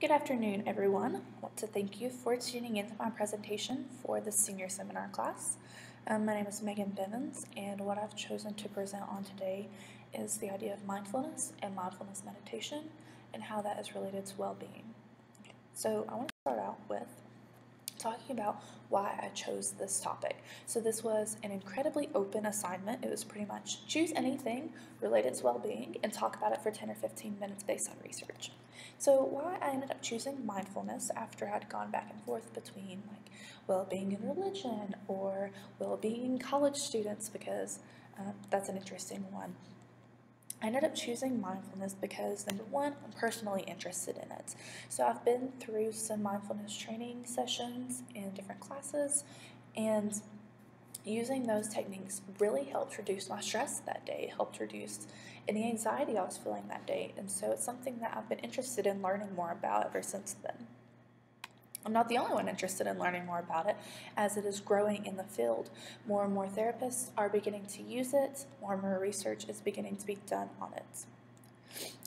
Good afternoon, everyone. I want to thank you for tuning into my presentation for the senior seminar class. My name is Megan Bivens, and what I've chosen to present on today is the idea of mindfulness and mindfulness meditation and how that is related to well-being. So I want to start out with talking about why I chose this topic. So this was an incredibly open assignment. It was pretty much choose anything related to well-being and talk about it for 10 or 15 minutes based on research. So why I ended up choosing mindfulness after I'd gone back and forth between like well-being in religion or well-being college students, because that's an interesting one. I ended up choosing mindfulness because, number one, I'm personally interested in it. So I've been through some mindfulness training sessions in different classes, and using those techniques really helped reduce my stress that day. It helped reduce any anxiety I was feeling that day, and so it's something that I've been interested in learning more about ever since then. I'm not the only one interested in learning more about it, as it is growing in the field. More and more therapists are beginning to use it, more and more research is beginning to be done on it.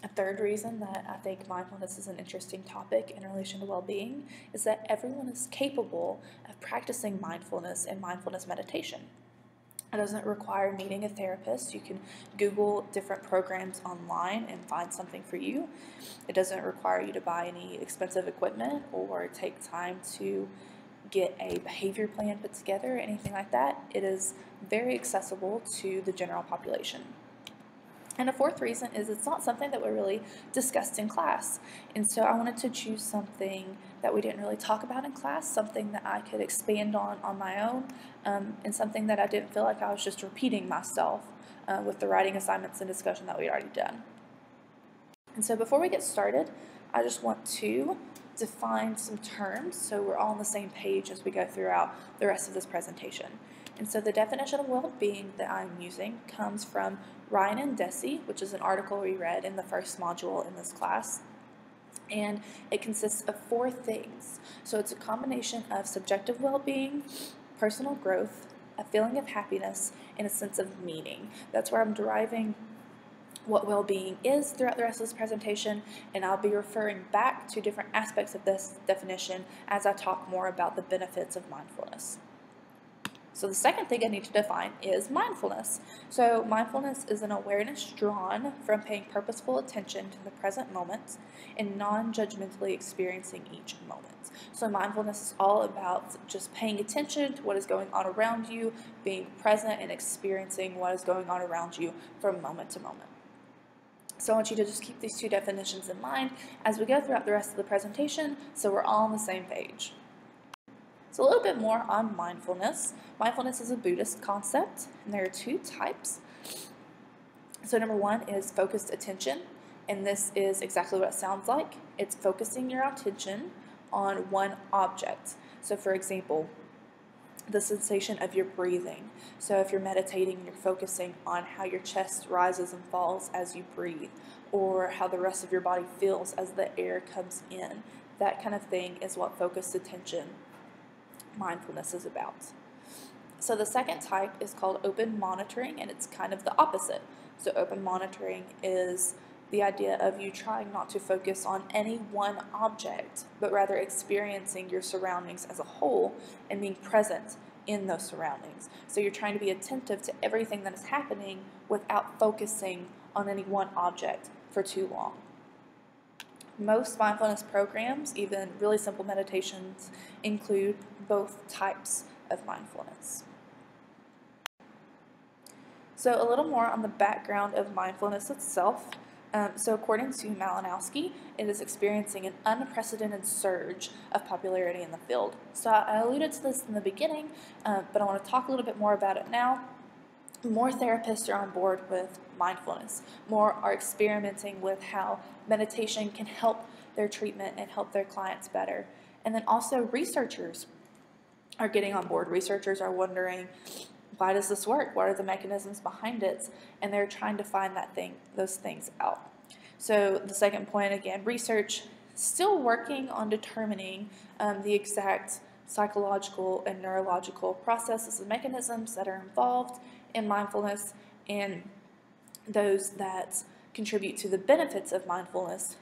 A third reason that I think mindfulness is an interesting topic in relation to well-being is that everyone is capable of practicing mindfulness and mindfulness meditation. It doesn't require meeting a therapist. You can Google different programs online and find something for you. It doesn't require you to buy any expensive equipment or take time to get a behavior plan put together or anything like that. It is very accessible to the general population. And a fourth reason is it's not something that we really discussed in class. And so I wanted to choose something that we didn't really talk about in class, something that I could expand on my own, and something that I didn't feel like I was just repeating myself with the writing assignments and discussion that we'd already done. And so before we get started, I just want to define some terms so we're all on the same page as we go throughout the rest of this presentation. And so the definition of well-being that I'm using comes from Ryan and Deci, which is an article we read in the first module in this class. And it consists of 4 things. So it's a combination of subjective well-being, personal growth, a feeling of happiness, and a sense of meaning. That's where I'm deriving what well-being is throughout the rest of this presentation, and I'll be referring back to different aspects of this definition as I talk more about the benefits of mindfulness. So the second thing I need to define is mindfulness. So mindfulness is an awareness drawn from paying purposeful attention to the present moment and non-judgmentally experiencing each moment. So mindfulness is all about just paying attention to what is going on around you, being present and experiencing what is going on around you from moment to moment. So I want you to just keep these 2 definitions in mind as we go throughout the rest of the presentation so we're all on the same page. So a little bit more on mindfulness. Mindfulness is a Buddhist concept, and there are 2 types. So number 1 is focused attention, and this is exactly what it sounds like. It's focusing your attention on one object. So for example, the sensation of your breathing. So if you're meditating, you're focusing on how your chest rises and falls as you breathe, or how the rest of your body feels as the air comes in. That kind of thing is what focused attention mindfulness is about. So the second type is called open monitoring, and it's kind of the opposite. So open monitoring is the idea of you trying not to focus on any one object, but rather experiencing your surroundings as a whole and being present in those surroundings. So you're trying to be attentive to everything that is happening without focusing on any one object for too long. Most mindfulness programs, even really simple meditations, include both types of mindfulness. So a little more on the background of mindfulness itself. So according to Malinowski, it is experiencing an unprecedented surge of popularity in the field. So I alluded to this in the beginning, but I want to talk a little bit more about it now. More therapists are on board with mindfulness. More are experimenting with how meditation can help their treatment and help their clients better. And then also researchers are getting on board. Researchers are wondering, why does this work? What are the mechanisms behind it? And they're trying to find those things out. So the second point, again, research still working on determining the exact psychological and neurological processes and mechanisms that are involved in mindfulness and those that contribute to the benefits of mindfulness.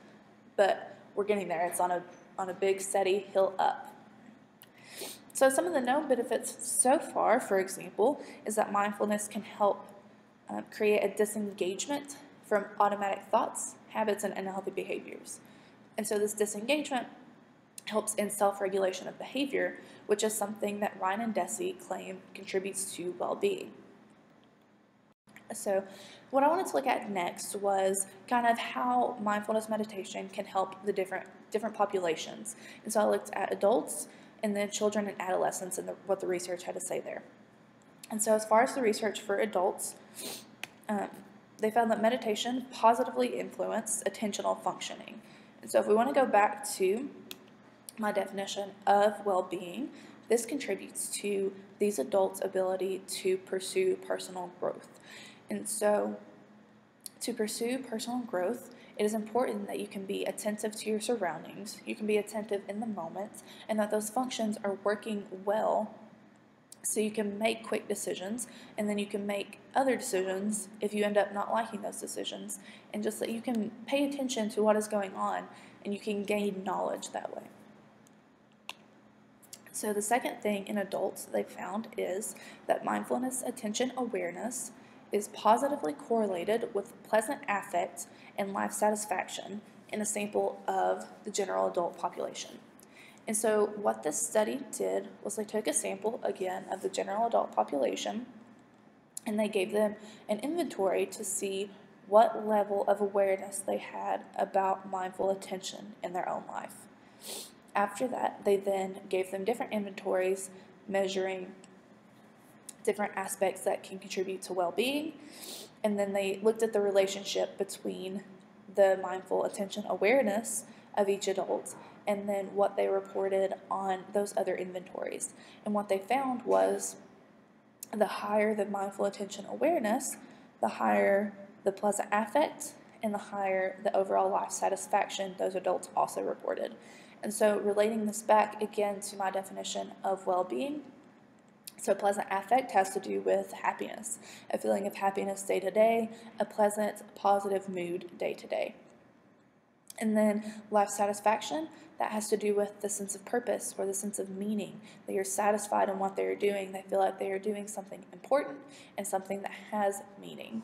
But we're getting there. It's on a big steady hill up. So some of the known benefits so far, for example, is that mindfulness can help create a disengagement from automatic thoughts, habits, and unhealthy behaviors. And so this disengagement helps in self-regulation of behavior, which is something that Ryan and Deci claim contributes to well-being. So what I wanted to look at next was kind of how mindfulness meditation can help the different populations. And so I looked at adults and then children and adolescents and what the research had to say there. And so as far as the research for adults, they found that meditation positively influenced attentional functioning. And so if we want to go back to my definition of well-being, this contributes to these adults' ability to pursue personal growth. And so to pursue personal growth, it is important that you can be attentive to your surroundings, you can be attentive in the moment, and that those functions are working well so you can make quick decisions, and then you can make other decisions if you end up not liking those decisions, and just that you can pay attention to what is going on and you can gain knowledge that way. So the second thing in adults they found is that mindfulness attention awareness is positively correlated with pleasant affect and life satisfaction in a sample of the general adult population. And so what this study did was they took a sample, again, of the general adult population, and they gave them an inventory to see what level of awareness they had about mindful attention in their own life. After that, they then gave them different inventories measuring different aspects that can contribute to well-being, and then they looked at the relationship between the mindful attention awareness of each adult and then what they reported on those other inventories. And what they found was the higher the mindful attention awareness, the higher the pleasant affect, and the higher the overall life satisfaction those adults also reported. And so relating this back again to my definition of well-being, so pleasant affect has to do with happiness, a feeling of happiness day to day, a pleasant, positive mood day to day. And then life satisfaction, that has to do with the sense of purpose or the sense of meaning, that you're satisfied in what they're doing. They feel like they are doing something important and something that has meaning.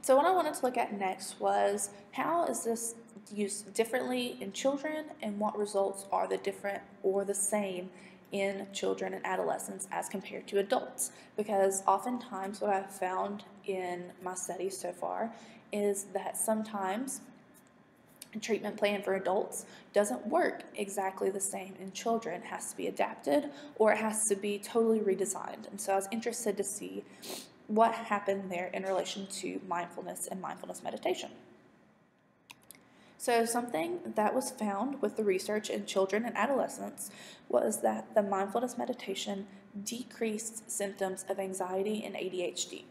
So what I wanted to look at next was how is this used differently in children and what results are the different or the same in children and adolescents as compared to adults, because oftentimes what I've found in my studies so far is that sometimes a treatment plan for adults doesn't work exactly the same in children. It has to be adapted or it has to be totally redesigned. And so I was interested to see what happened there in relation to mindfulness and mindfulness meditation. So something that was found with the research in children and adolescents was that the mindfulness meditation decreased symptoms of anxiety and ADHD.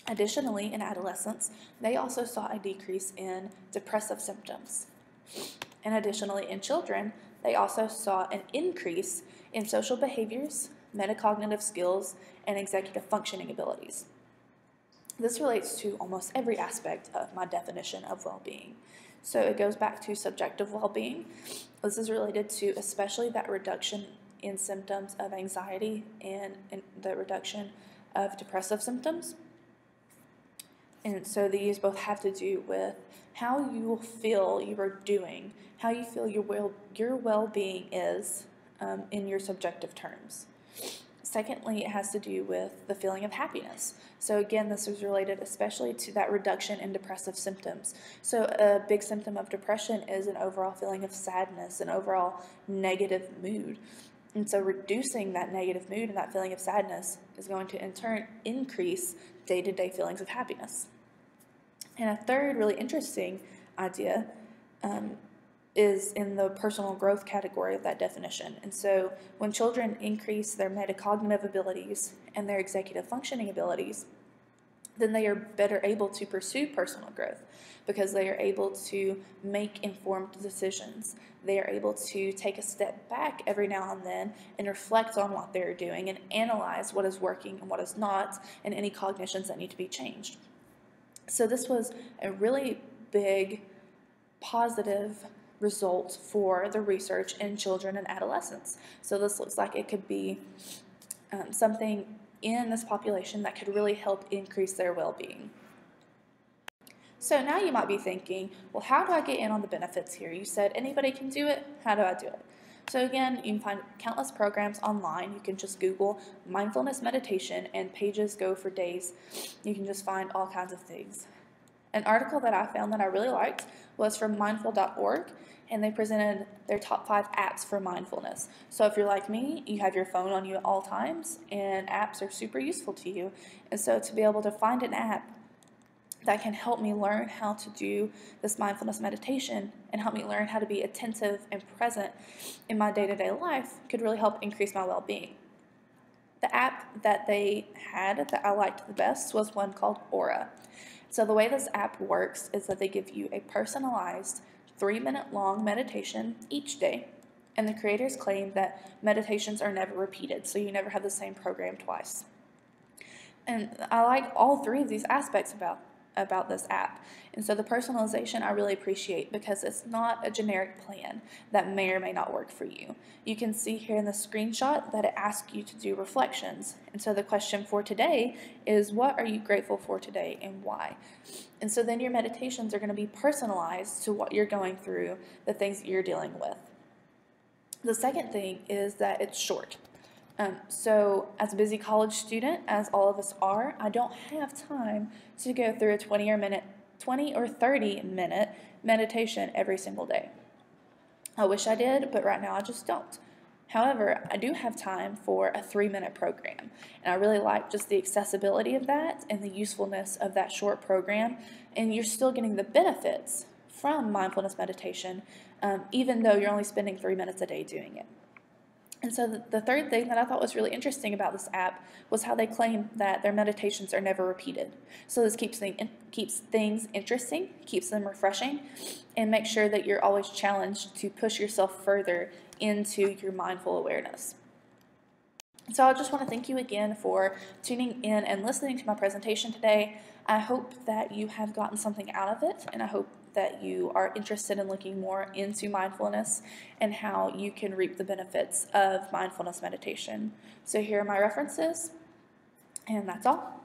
Additionally, in adolescents, they also saw a decrease in depressive symptoms. And additionally, in children, they also saw an increase in social behaviors, metacognitive skills, and executive functioning abilities. This relates to almost every aspect of my definition of well-being. So it goes back to subjective well-being. This is related to especially that reduction in symptoms of anxiety and the reduction of depressive symptoms. And so these both have to do with how you feel you are doing, how you feel your well-being is in your subjective terms. Secondly, it has to do with the feeling of happiness. So again, this is related especially to that reduction in depressive symptoms. So a big symptom of depression is an overall feeling of sadness, an overall negative mood. And so reducing that negative mood and that feeling of sadness is going to in turn increase day-to-day feelings of happiness. And a third really interesting idea is in the personal growth category of that definition. And so when children increase their metacognitive abilities and their executive functioning abilities, then they are better able to pursue personal growth because they are able to make informed decisions. They are able to take a step back every now and then and reflect on what they're doing and analyze what is working and what is not and any cognitions that need to be changed. So this was a really big positive results for the research in children and adolescents. So this looks like it could be something in this population that could really help increase their well-being. So now you might be thinking, well, how do I get in on the benefits here? You said anybody can do it. How do I do it? So again, you can find countless programs online. You can just Google mindfulness meditation and pages go for days. You can just find all kinds of things. An article that I found that I really liked was from mindful.org, and they presented their top 5 apps for mindfulness. So if you're like me, you have your phone on you at all times, and apps are super useful to you. And so to be able to find an app that can help me learn how to do this mindfulness meditation and help me learn how to be attentive and present in my day-to-day life could really help increase my well-being. The app that they had that I liked the best was one called Aura. So the way this app works is that they give you a personalized 3-minute long meditation each day, and the creators claim that meditations are never repeated, so you never have the same program twice. And I like all 3 of these aspects about this app. And so the personalization I really appreciate because it's not a generic plan that may or may not work for you. You can see here in the screenshot that it asks you to do reflections. And so the question for today is, what are you grateful for today and why? And so then your meditations are going to be personalized to what you're going through, the things that you're dealing with. The second thing is that it's short. So as a busy college student, as all of us are, I don't have time to go through a 20 or 30 minute meditation every single day. I wish I did, but right now I just don't. However, I do have time for a 3-minute program, and I really like just the accessibility of that and the usefulness of that short program, and you're still getting the benefits from mindfulness meditation, even though you're only spending 3 minutes a day doing it. And so the third thing that I thought was really interesting about this app was how they claim that their meditations are never repeated. So this keeps things interesting, keeps them refreshing, and makes sure that you're always challenged to push yourself further into your mindful awareness. So I just want to thank you again for tuning in and listening to my presentation today. I hope that you have gotten something out of it, and I hope that you are interested in looking more into mindfulness and how you can reap the benefits of mindfulness meditation. So here are my references, and that's all.